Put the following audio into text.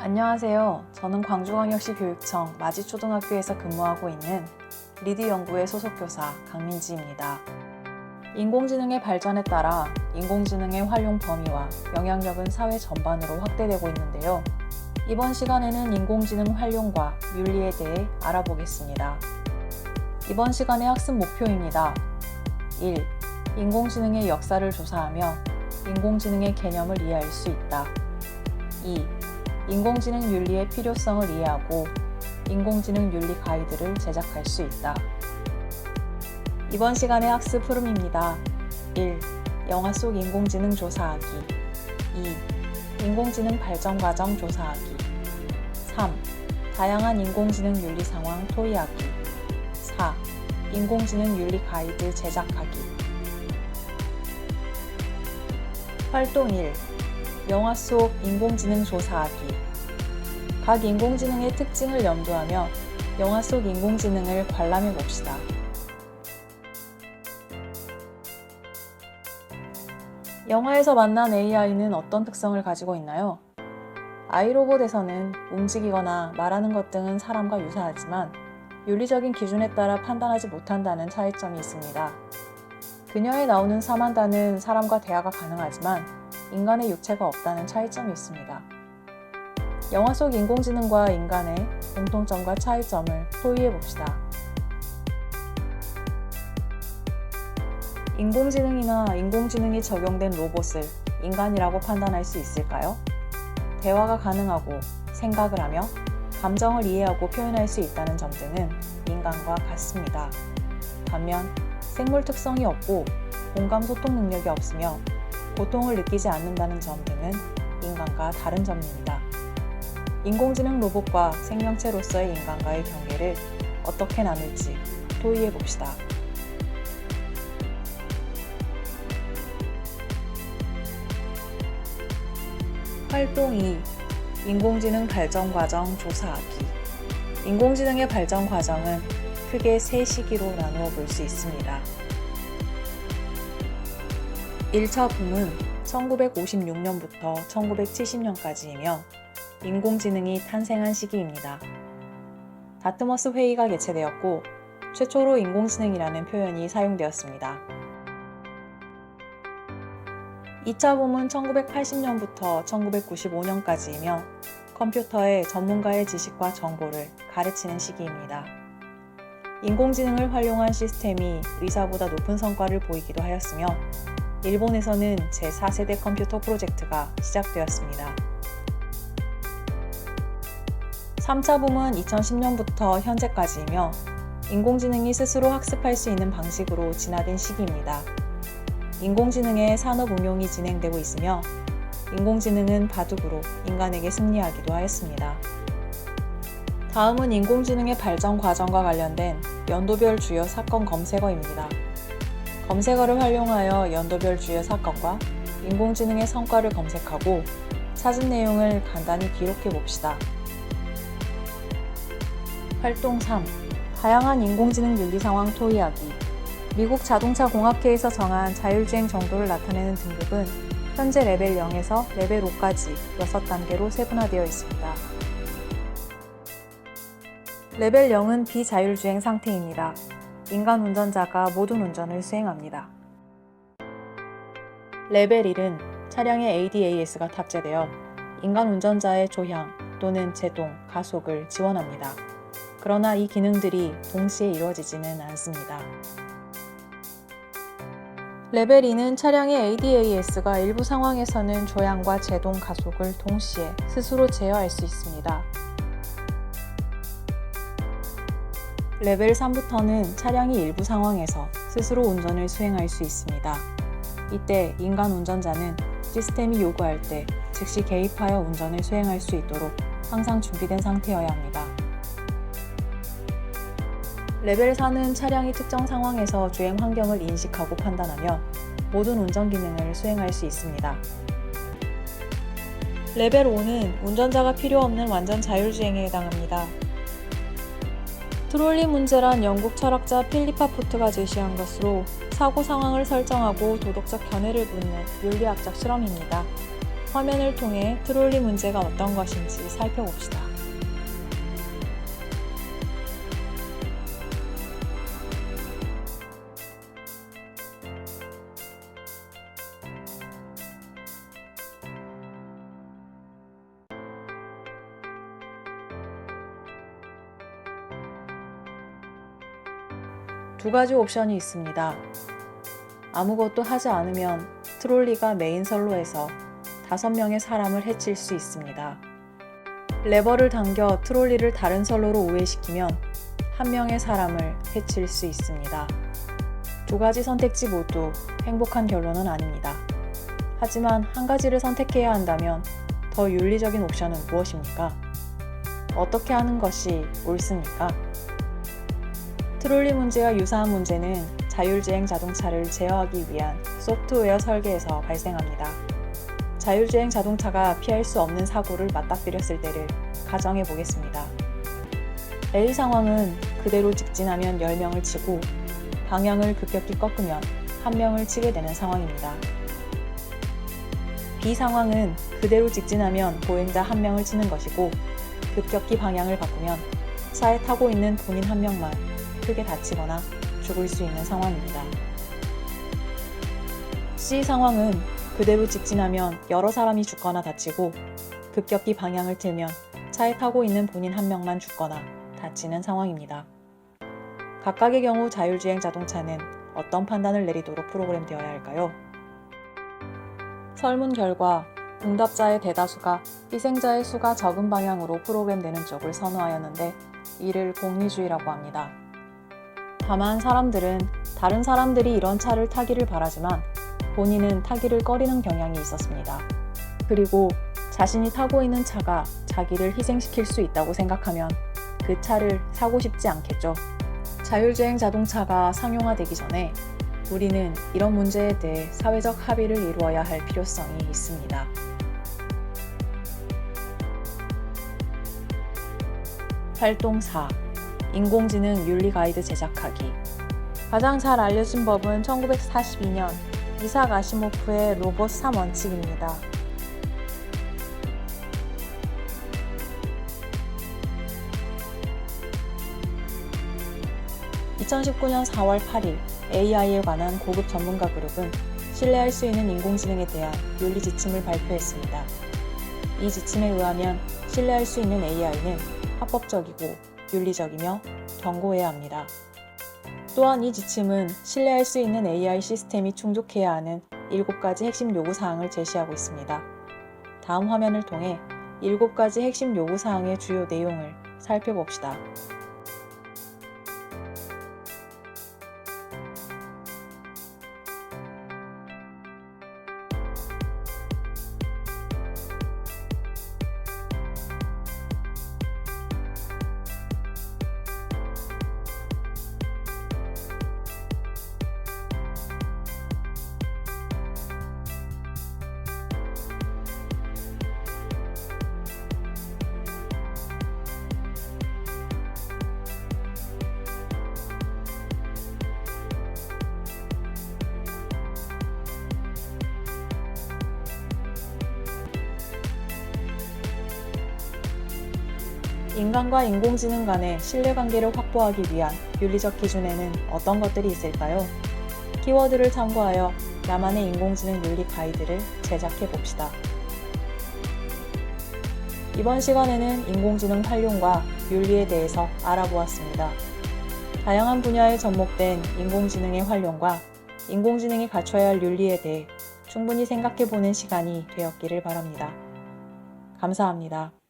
안녕하세요. 저는 광주광역시 교육청 마지초등학교에서 근무하고 있는 리드 연구의 소속 교사 강민지입니다. 인공지능의 발전에 따라 인공지능의 활용 범위와 영향력은 사회 전반으로 확대되고 있는데요. 이번 시간에는 인공지능 활용과 윤리에 대해 알아보겠습니다. 이번 시간의 학습 목표입니다. 1. 인공지능의 역사를 조사하며 인공지능의 개념을 이해할 수 있다. 2. 인공지능 윤리의 필요성을 이해하고 인공지능 윤리 가이드를 제작할 수 있다. 이번 시간의 학습 흐름입니다. 1. 영화 속 인공지능 조사하기. 2. 인공지능 발전 과정 조사하기. 3. 다양한 인공지능 윤리 상황 토의하기. 4. 인공지능 윤리 가이드 제작하기. 활동 1. 영화 속 인공지능 조사하기. 각 인공지능의 특징을 염두하며 영화 속 인공지능을 관람해 봅시다. 영화에서 만난 AI는 어떤 특성을 가지고 있나요? 아이로봇에서는 움직이거나 말하는 것 등은 사람과 유사하지만 윤리적인 기준에 따라 판단하지 못한다는 차이점이 있습니다. 그녀에 나오는 사만다는 사람과 대화가 가능하지만 인간의 육체가 없다는 차이점이 있습니다. 영화 속 인공지능과 인간의 공통점과 차이점을 토의해 봅시다. 인공지능이나 인공지능이 적용된 로봇을 인간이라고 판단할 수 있을까요? 대화가 가능하고 생각을 하며 감정을 이해하고 표현할 수 있다는 점 등은 인간과 같습니다. 반면 생물 특성이 없고 공감 소통 능력이 없으며 고통을 느끼지 않는다는 점 등은 인간과 다른 점입니다. 인공지능 로봇과 생명체로서의 인간과의 경계를 어떻게 나눌지 토의해 봅시다. 활동 2. 인공지능 발전 과정 조사하기. 인공지능의 발전 과정은 크게 세 시기로 나누어 볼 수 있습니다. 1차 붐은 1956년부터 1970년까지이며 인공지능이 탄생한 시기입니다. 다트머스 회의가 개최되었고 최초로 인공지능이라는 표현이 사용되었습니다. 2차 붐은 1980년부터 1995년까지이며 컴퓨터의 전문가의 지식과 정보를 가르치는 시기입니다. 인공지능을 활용한 시스템이 의사보다 높은 성과를 보이기도 하였으며 일본에서는 제4세대 컴퓨터 프로젝트가 시작되었습니다. 3차 붐은 2010년부터 현재까지이며 인공지능이 스스로 학습할 수 있는 방식으로 진화된 시기입니다. 인공지능의 산업 응용이 진행되고 있으며 인공지능은 바둑으로 인간에게 승리하기도 하였습니다. 다음은 인공지능의 발전 과정과 관련된 연도별 주요 사건 검색어입니다. 검색어를 활용하여 연도별 주요 사건과 인공지능의 성과를 검색하고 찾은 내용을 간단히 기록해 봅시다. 활동 3. 다양한 인공지능 윤리 상황 토의하기. 미국 자동차 공학회에서 정한 자율주행 정도를 나타내는 등급은 현재 레벨 0에서 레벨 5까지 6단계로 세분화되어 있습니다. 레벨 0은 비자율주행 상태입니다. 인간 운전자가 모든 운전을 수행합니다. 레벨 1은 차량에 ADAS가 탑재되어 인간 운전자의 조향 또는 제동, 가속을 지원합니다. 그러나 이 기능들이 동시에 이루어지지는 않습니다. 레벨 2는 차량의 ADAS가 일부 상황에서는 조향과 제동, 가속을 동시에 스스로 제어할 수 있습니다. 레벨 3부터는 차량이 일부 상황에서 스스로 운전을 수행할 수 있습니다. 이때 인간 운전자는 시스템이 요구할 때 즉시 개입하여 운전을 수행할 수 있도록 항상 준비된 상태여야 합니다. 레벨 4는 차량이 특정 상황에서 주행 환경을 인식하고 판단하며 모든 운전 기능을 수행할 수 있습니다. 레벨 5는 운전자가 필요 없는 완전 자율주행에 해당합니다. 트롤리 문제란 영국 철학자 필리파 포트가 제시한 것으로 사고 상황을 설정하고 도덕적 견해를 묻는 윤리학적 실험입니다. 화면을 통해 트롤리 문제가 어떤 것인지 살펴봅시다. 두 가지 옵션이 있습니다. 아무것도 하지 않으면 트롤리가 메인 선로에서 5명의 사람을 해칠 수 있습니다. 레버를 당겨 트롤리를 다른 선로로 우회시키면 1명의 사람을 해칠 수 있습니다. 두 가지 선택지 모두 행복한 결론은 아닙니다. 하지만 한 가지를 선택해야 한다면 더 윤리적인 옵션은 무엇입니까? 어떻게 하는 것이 옳습니까? 트롤리 문제와 유사한 문제는 자율주행 자동차를 제어하기 위한 소프트웨어 설계에서 발생합니다. 자율주행 자동차가 피할 수 없는 사고를 맞닥뜨렸을 때를 가정해 보겠습니다. A 상황은 그대로 직진하면 10명을 치고 방향을 급격히 꺾으면 1명을 치게 되는 상황입니다. B 상황은 그대로 직진하면 보행자 1명을 치는 것이고 급격히 방향을 바꾸면 차에 타고 있는 본인 1명만 크게 다치거나 죽을 수 있는 상황입니다. C 상황은 그대로 직진하면 여러 사람이 죽거나 다치고 급격히 방향을 틀면 차에 타고 있는 본인 1명만 죽거나 다치는 상황입니다. 각각의 경우 자율주행 자동차는 어떤 판단을 내리도록 프로그램되어야 할까요? 설문 결과 응답자의 대다수가 희생자의 수가 적은 방향으로 프로그램되는 쪽을 선호하였는데 이를 공리주의라고 합니다. 다만 사람들은 다른 사람들이 이런 차를 타기를 바라지만 본인은 타기를 꺼리는 경향이 있었습니다. 그리고 자신이 타고 있는 차가 자기를 희생시킬 수 있다고 생각하면 그 차를 사고 싶지 않겠죠. 자율주행 자동차가 상용화되기 전에 우리는 이런 문제에 대해 사회적 합의를 이루어야 할 필요성이 있습니다. 활동 4. 인공지능 윤리 가이드 제작하기. 가장 잘 알려진 법은 1942년 이삭 아시모프의 로봇 3원칙입니다. 2019년 4월 8일 AI에 관한 고급 전문가 그룹은 신뢰할 수 있는 인공지능에 대한 윤리 지침을 발표했습니다. 이 지침에 의하면 신뢰할 수 있는 AI는 합법적이고 윤리적이며 경고해야 합니다. 또한 이 지침은 신뢰할 수 있는 AI 시스템이 충족해야 하는 7가지 핵심 요구사항을 제시하고 있습니다. 다음 화면을 통해 7가지 핵심 요구사항의 주요 내용을 살펴봅시다. 인간과 인공지능 간의 신뢰관계를 확보하기 위한 윤리적 기준에는 어떤 것들이 있을까요? 키워드를 참고하여 나만의 인공지능 윤리 가이드를 제작해 봅시다. 이번 시간에는 인공지능 활용과 윤리에 대해서 알아보았습니다. 다양한 분야에 접목된 인공지능의 활용과 인공지능이 갖춰야 할 윤리에 대해 충분히 생각해 보는 시간이 되었기를 바랍니다. 감사합니다.